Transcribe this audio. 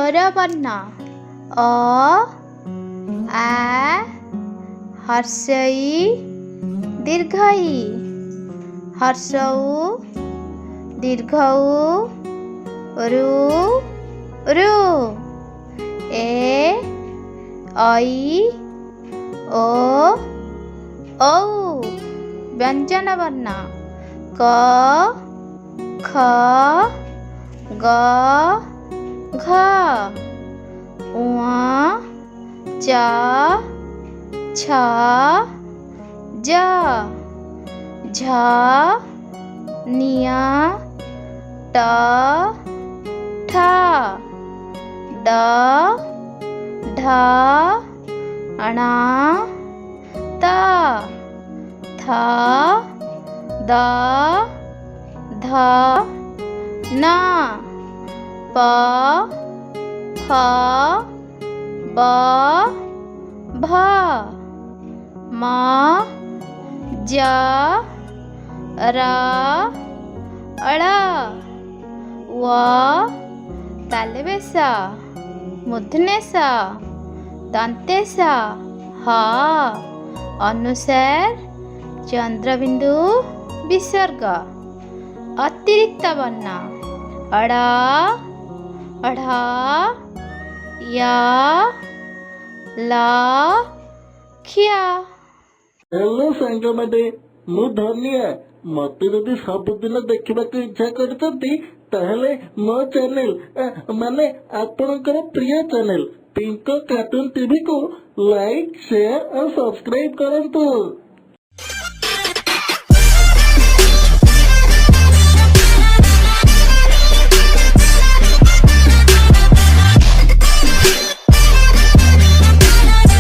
ସ୍ୱର ବର୍ଣ୍ଣ ଅ ଆ ହର୍ଷଇ ଦୀର୍ଘଇ ହର୍ଷଉ ଦୀର୍ଘଉ ରୁ ରୁ ଏ ऐ ओ औ व्यंजन वर्ण क ख ग घ ङ च छ ज झ ञ ट ठ ड ढ ण त थ द ध न प फ ब भ म ज र ळ व तालवेश मूर्धन्यस दंतेश ह अनुसार चंद्रबिंदु विसर्ग अतिरिक्त वर्ण अड़ अढ़ य ल ख्या। हेलो सांग मैंने मु धनिया मते जदि सबुदिन देखा इच्छा करते ताहले मो चैनल माने आपणकर प्रिय चैनल पिंक कार्टून टीवी को लाइक शेयर और सब्सक्राइब करंतु।